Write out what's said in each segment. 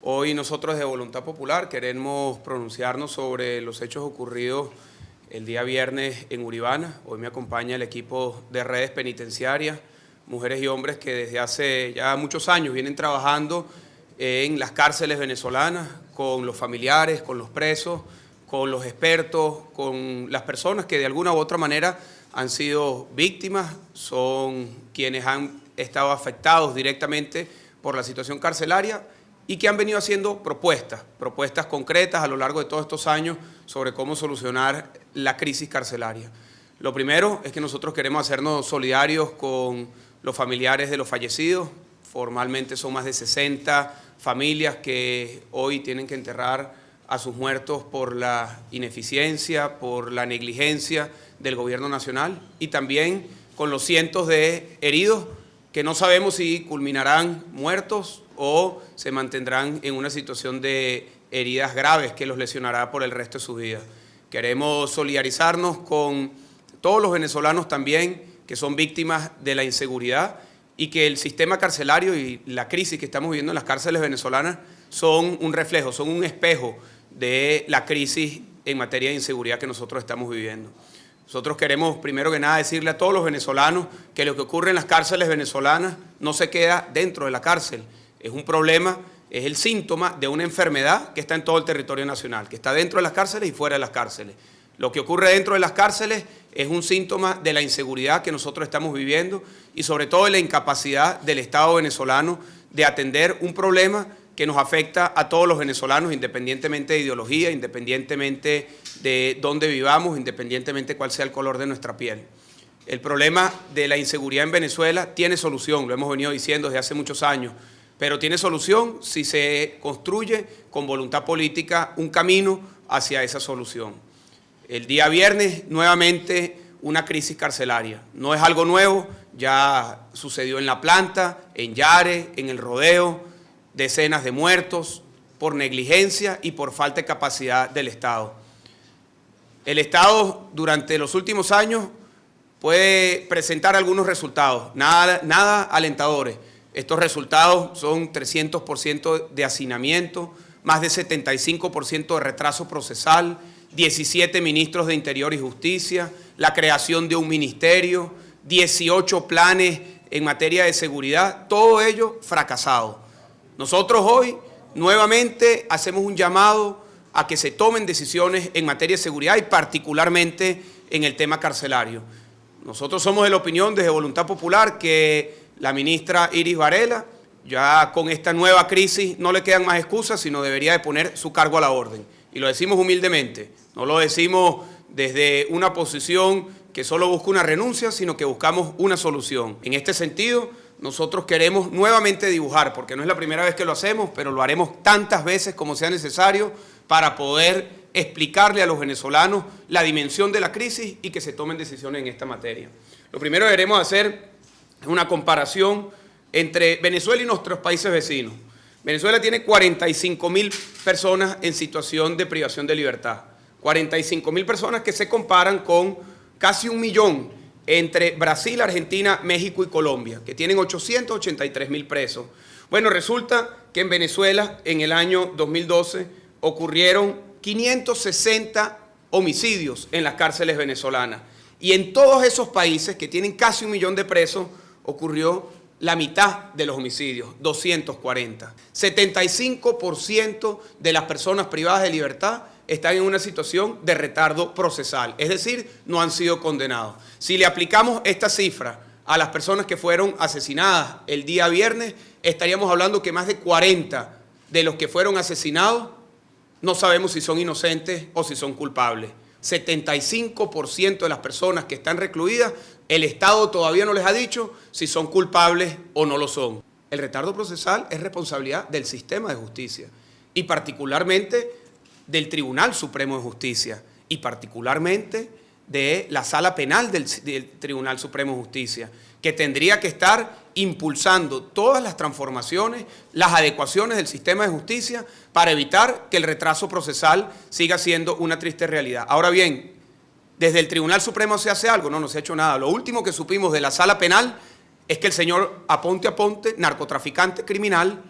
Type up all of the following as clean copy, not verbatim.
Hoy nosotros de Voluntad Popular queremos pronunciarnos sobre los hechos ocurridos el día viernes en Uribana. Hoy me acompaña el equipo de redes penitenciarias, mujeres y hombres que desde hace ya muchos años vienen trabajando en las cárceles venezolanas, con los familiares, con los presos, con los expertos, con las personas que de alguna u otra manera han sido víctimas, son quienes han estado afectados directamente por la situación carcelaria y que han venido haciendo propuestas concretas a lo largo de todos estos años sobre cómo solucionar la crisis carcelaria. Lo primero es que nosotros queremos hacernos solidarios con los familiares de los fallecidos. Formalmente son más de 60 familias que hoy tienen que enterrar a sus muertos por la ineficiencia, por la negligencia del gobierno nacional, y también con los cientos de heridos que no sabemos si culminarán muertos o se mantendrán en una situación de heridas graves que los lesionará por el resto de su vida. Queremos solidarizarnos con todos los venezolanos también que son víctimas de la inseguridad y que el sistema carcelario y la crisis que estamos viviendo en las cárceles venezolanas son un reflejo, son un espejo de la crisis en materia de inseguridad que nosotros estamos viviendo. Nosotros queremos, primero que nada, decirle a todos los venezolanos que lo que ocurre en las cárceles venezolanas no se queda dentro de la cárcel. Es un problema, es el síntoma de una enfermedad que está en todo el territorio nacional, que está dentro de las cárceles y fuera de las cárceles. Lo que ocurre dentro de las cárceles es un síntoma de la inseguridad que nosotros estamos viviendo y sobre todo de la incapacidad del Estado venezolano de atender un problema que nos afecta a todos los venezolanos, independientemente de ideología, independientemente de dónde vivamos, independientemente de cuál sea el color de nuestra piel. El problema de la inseguridad en Venezuela tiene solución, lo hemos venido diciendo desde hace muchos años, pero tiene solución si se construye con voluntad política un camino hacia esa solución. El día viernes, nuevamente, una crisis carcelaria. No es algo nuevo, ya sucedió en La Planta, en Yare, en El Rodeo, decenas de muertos por negligencia y por falta de capacidad del Estado. El Estado durante los últimos años puede presentar algunos resultados, nada alentadores. Estos resultados son 300% de hacinamiento, más de 75% de retraso procesal, 17 ministros de Interior y Justicia, la creación de un ministerio, 18 planes en materia de seguridad, todo ello fracasado. Nosotros hoy nuevamente hacemos un llamado a que se tomen decisiones en materia de seguridad y particularmente en el tema carcelario. Nosotros somos de la opinión desde Voluntad Popular que la ministra Iris Varela, ya con esta nueva crisis no le quedan más excusas, sino debería de poner su cargo a la orden. Y lo decimos humildemente, no lo decimos desde una posición que solo busca una renuncia, sino que buscamos una solución. En este sentido, nosotros queremos nuevamente dibujar, porque no es la primera vez que lo hacemos, pero lo haremos tantas veces como sea necesario para poder explicarle a los venezolanos la dimensión de la crisis y que se tomen decisiones en esta materia. Lo primero que queremos hacer es una comparación entre Venezuela y nuestros países vecinos. Venezuela tiene 45.000 personas en situación de privación de libertad. 45.000 personas que se comparan con casi 1 millón entre Brasil, Argentina, México y Colombia, que tienen 883.000 presos. Bueno, resulta que en Venezuela, en el año 2012, ocurrieron 560 homicidios en las cárceles venezolanas. Y en todos esos países, que tienen casi 1 millón de presos, ocurrió la mitad de los homicidios, 240. 75% de las personas privadas de libertad están en una situación de retardo procesal, es decir, no han sido condenados. Si le aplicamos esta cifra a las personas que fueron asesinadas el día viernes, estaríamos hablando que más de 40 de los que fueron asesinados no sabemos si son inocentes o si son culpables. 75% de las personas que están recluidas, el Estado todavía no les ha dicho si son culpables o no lo son. El retardo procesal es responsabilidad del sistema de justicia y particularmente del Tribunal Supremo de Justicia y particularmente de la Sala Penal del Tribunal Supremo de Justicia, que tendría que estar impulsando todas las transformaciones, las adecuaciones del sistema de justicia para evitar que el retraso procesal siga siendo una triste realidad. Ahora bien, ¿desde el Tribunal Supremo se hace algo? No se ha hecho nada. Lo último que supimos de la Sala Penal es que el señor Aponte, narcotraficante criminal,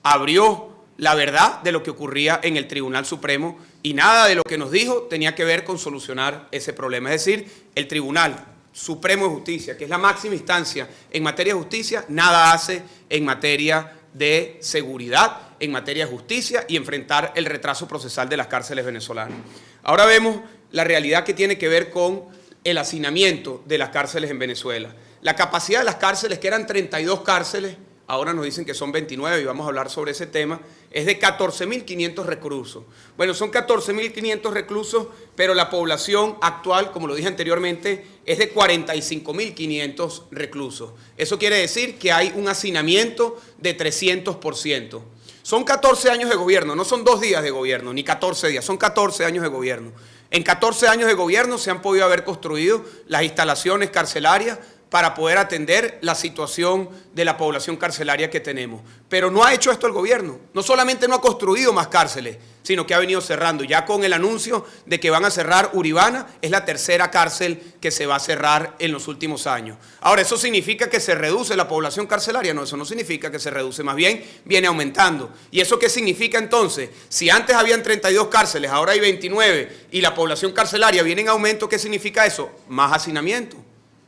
abrió la verdad de lo que ocurría en el Tribunal Supremo y nada de lo que nos dijo tenía que ver con solucionar ese problema. Es decir, el Tribunal Supremo de Justicia, que es la máxima instancia en materia de justicia, nada hace en materia de seguridad, en materia de justicia y enfrentar el retraso procesal de las cárceles venezolanas. Ahora vemos la realidad que tiene que ver con el hacinamiento de las cárceles en Venezuela. La capacidad de las cárceles, que eran 32 cárceles, ahora nos dicen que son 29 y vamos a hablar sobre ese tema, es de 14.500 reclusos. Bueno, son 14.500 reclusos, pero la población actual, como lo dije anteriormente, es de 45.500 reclusos. Eso quiere decir que hay un hacinamiento de 300%. Son 14 años de gobierno, no son 2 días de gobierno, ni 14 días, son 14 años de gobierno. En 14 años de gobierno se han podido haber construido las instalaciones carcelarias para poder atender la situación de la población carcelaria que tenemos. Pero no ha hecho esto el gobierno. No solamente no ha construido más cárceles, sino que ha venido cerrando. Ya con el anuncio de que van a cerrar Uribana, es la tercera cárcel que se va a cerrar en los últimos años. Ahora, ¿eso significa que se reduce la población carcelaria? No, eso no significa que se reduce, más bien viene aumentando. ¿Y eso qué significa entonces? Si antes habían 32 cárceles, ahora hay 29 y la población carcelaria viene en aumento, ¿qué significa eso? Más hacinamiento.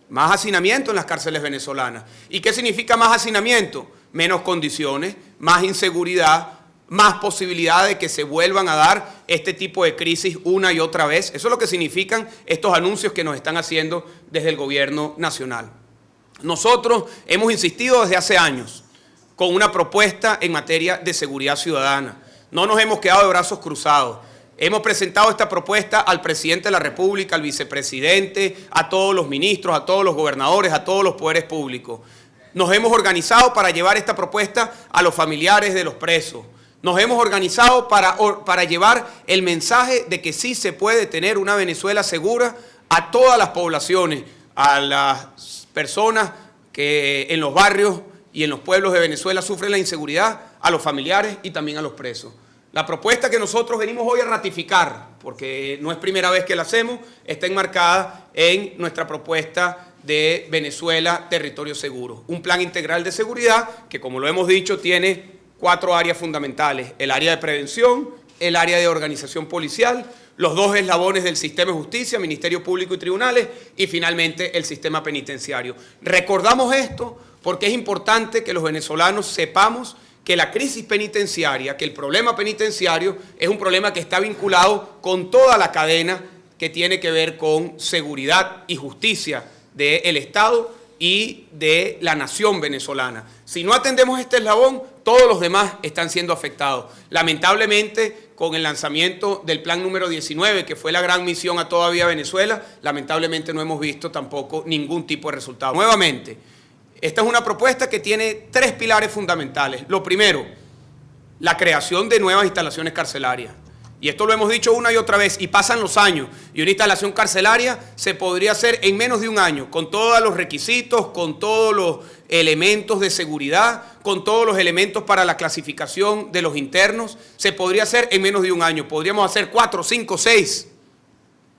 Más hacinamiento en las cárceles venezolanas. ¿Y qué significa más hacinamiento? Menos condiciones, más inseguridad, más posibilidad de que se vuelvan a dar este tipo de crisis una y otra vez. Eso es lo que significan estos anuncios que nos están haciendo desde el gobierno nacional. Nosotros hemos insistido desde hace años con una propuesta en materia de seguridad ciudadana. No nos hemos quedado de brazos cruzados. Hemos presentado esta propuesta al presidente de la República, al vicepresidente, a todos los ministros, a todos los gobernadores, a todos los poderes públicos. Nos hemos organizado para llevar esta propuesta a los familiares de los presos. Nos hemos organizado para llevar el mensaje de que sí se puede tener una Venezuela segura a todas las poblaciones, a las personas que en los barrios y en los pueblos de Venezuela sufren la inseguridad, a los familiares y también a los presos. La propuesta que nosotros venimos hoy a ratificar, porque no es primera vez que la hacemos, está enmarcada en nuestra propuesta de Venezuela Territorio Seguro. Un plan integral de seguridad que, como lo hemos dicho, tiene 4 áreas fundamentales. El área de prevención, el área de organización policial, los 2 eslabones del sistema de justicia, Ministerio Público y tribunales, y finalmente el sistema penitenciario. Recordamos esto porque es importante que los venezolanos sepamos que la crisis penitenciaria, que el problema penitenciario es un problema que está vinculado con toda la cadena que tiene que ver con seguridad y justicia del Estado y de la nación venezolana. Si no atendemos este eslabón, todos los demás están siendo afectados. Lamentablemente, con el lanzamiento del plan número 19, que fue la gran misión a toda vía Venezuela, lamentablemente no hemos visto tampoco ningún tipo de resultado. Nuevamente, esta es una propuesta que tiene 3 pilares fundamentales. Lo primero, la creación de nuevas instalaciones carcelarias. Y esto lo hemos dicho una y otra vez, y pasan los años, y una instalación carcelaria se podría hacer en menos de un año, con todos los requisitos, con todos los elementos de seguridad, con todos los elementos para la clasificación de los internos, se podría hacer en menos de un año. Podríamos hacer 4, 5, 6,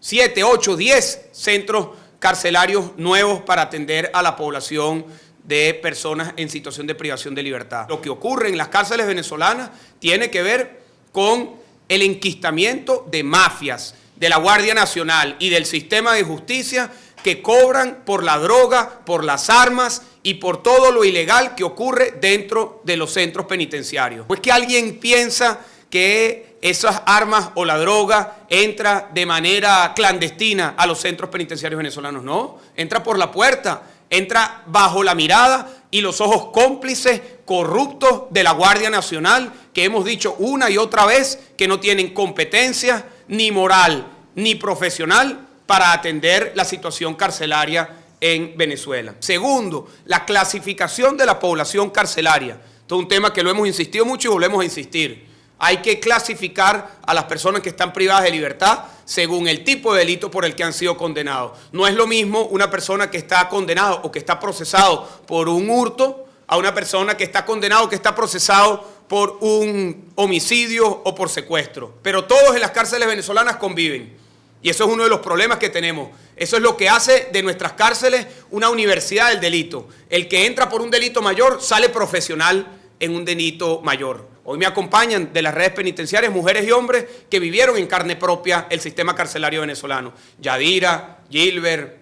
7, 8, 10 centros carcelarios nuevos para atender a la población de personas en situación de privación de libertad. Lo que ocurre en las cárceles venezolanas tiene que ver con el enquistamiento de mafias, de la Guardia Nacional y del sistema de justicia que cobran por la droga, por las armas y por todo lo ilegal que ocurre dentro de los centros penitenciarios. Pues que alguien piensa que esas armas o la droga entra de manera clandestina a los centros penitenciarios venezolanos. No, entra por la puerta, entra bajo la mirada y los ojos cómplices, corruptos de la Guardia Nacional, que hemos dicho una y otra vez que no tienen competencia ni moral ni profesional para atender la situación carcelaria en Venezuela. Segundo, la clasificación de la población carcelaria. Esto es un tema que lo hemos insistido mucho y volvemos a insistir. Hay que clasificar a las personas que están privadas de libertad según el tipo de delito por el que han sido condenados. No es lo mismo una persona que está condenado o que está procesado por un hurto a una persona que está condenado o que está procesado por un homicidio o por secuestro. Pero todos en las cárceles venezolanas conviven. Y eso es uno de los problemas que tenemos. Eso es lo que hace de nuestras cárceles una universidad del delito. El que entra por un delito mayor sale profesional en un delito mayor. Hoy me acompañan de las redes penitenciarias mujeres y hombres que vivieron en carne propia el sistema carcelario venezolano. Yadira, Gilbert,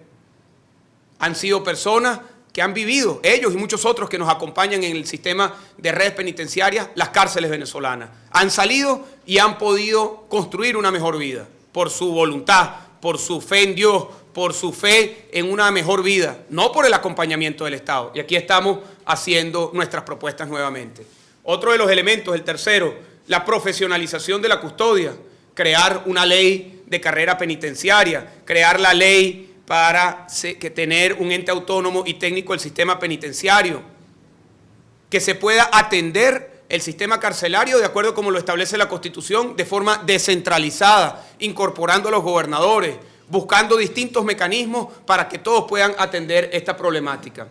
han sido personas que han vivido, ellos y muchos otros que nos acompañan en el sistema de redes penitenciarias, las cárceles venezolanas. Han salido y han podido construir una mejor vida por su voluntad, por su fe en Dios, por su fe en una mejor vida, no por el acompañamiento del Estado. Y aquí estamos haciendo nuestras propuestas nuevamente. Otro de los elementos, el tercero, la profesionalización de la custodia, crear una ley de carrera penitenciaria, crear la ley para tener un ente autónomo y técnico del sistema penitenciario, que se pueda atender el sistema carcelario de acuerdo como lo establece la Constitución, de forma descentralizada, incorporando a los gobernadores, buscando distintos mecanismos para que todos puedan atender esta problemática.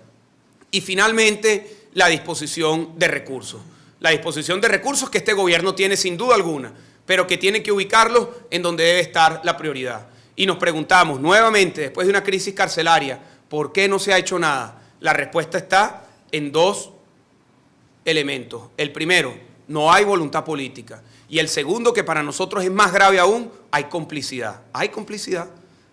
Y finalmente, la disposición de recursos. La disposición de recursos que este gobierno tiene sin duda alguna, pero que tiene que ubicarlos en donde debe estar la prioridad. Y nos preguntamos nuevamente, después de una crisis carcelaria, ¿por qué no se ha hecho nada? La respuesta está en dos elementos. El primero, no hay voluntad política. Y el segundo, que para nosotros es más grave aún, hay complicidad. Hay complicidad.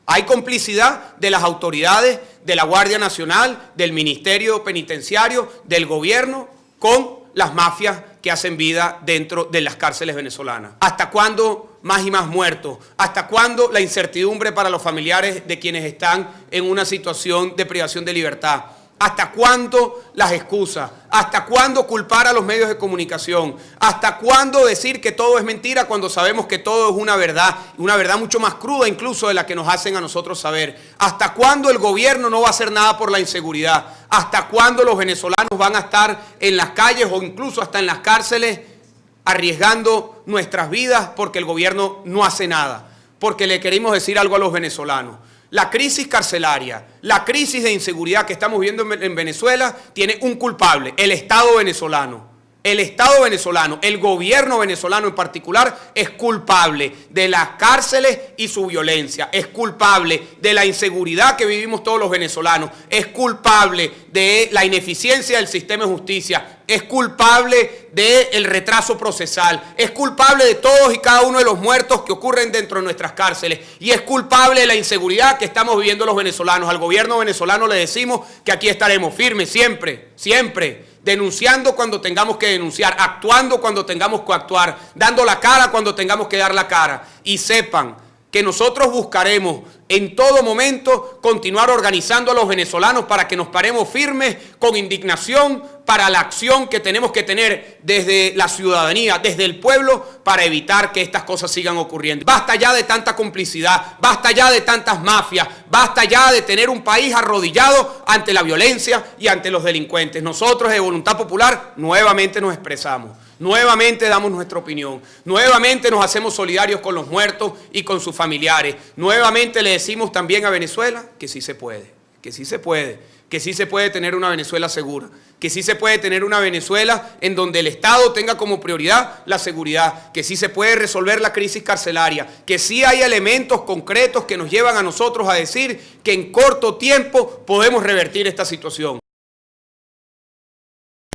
Hay complicidad de las autoridades, de la Guardia Nacional, del Ministerio Penitenciario, del gobierno, con las mafias que hacen vida dentro de las cárceles venezolanas. ¿Hasta cuándo más y más muertos? ¿Hasta cuándo la incertidumbre para los familiares de quienes están en una situación de privación de libertad? ¿Hasta cuándo las excusas? ¿Hasta cuándo culpar a los medios de comunicación? ¿Hasta cuándo decir que todo es mentira cuando sabemos que todo es una verdad mucho más cruda incluso de la que nos hacen a nosotros saber? ¿Hasta cuándo el gobierno no va a hacer nada por la inseguridad? ¿Hasta cuándo los venezolanos van a estar en las calles o incluso hasta en las cárceles arriesgando nuestras vidas porque el gobierno no hace nada? Porque le queremos decir algo a los venezolanos. La crisis carcelaria, la crisis de inseguridad que estamos viendo en Venezuela tiene un culpable, el Estado venezolano. El Estado venezolano, el gobierno venezolano en particular, es culpable de las cárceles y su violencia, es culpable de la inseguridad que vivimos todos los venezolanos, es culpable de la ineficiencia del sistema de justicia, es culpable del retraso procesal, es culpable de todos y cada uno de los muertos que ocurren dentro de nuestras cárceles y es culpable de la inseguridad que estamos viviendo los venezolanos. Al gobierno venezolano le decimos que aquí estaremos firmes siempre, siempre, denunciando cuando tengamos que denunciar, actuando cuando tengamos que actuar, dando la cara cuando tengamos que dar la cara. Y sepan que nosotros buscaremos en todo momento continuar organizando a los venezolanos para que nos paremos firmes con indignación para la acción que tenemos que tener desde la ciudadanía, desde el pueblo, para evitar que estas cosas sigan ocurriendo. Basta ya de tanta complicidad, basta ya de tantas mafias, basta ya de tener un país arrodillado ante la violencia y ante los delincuentes. Nosotros de Voluntad Popular nuevamente nos expresamos. Nuevamente damos nuestra opinión, nuevamente nos hacemos solidarios con los muertos y con sus familiares, nuevamente le decimos también a Venezuela que sí se puede, que sí se puede, que sí se puede tener una Venezuela segura, que sí se puede tener una Venezuela en donde el Estado tenga como prioridad la seguridad, que sí se puede resolver la crisis carcelaria, que sí hay elementos concretos que nos llevan a nosotros a decir que en corto tiempo podemos revertir esta situación.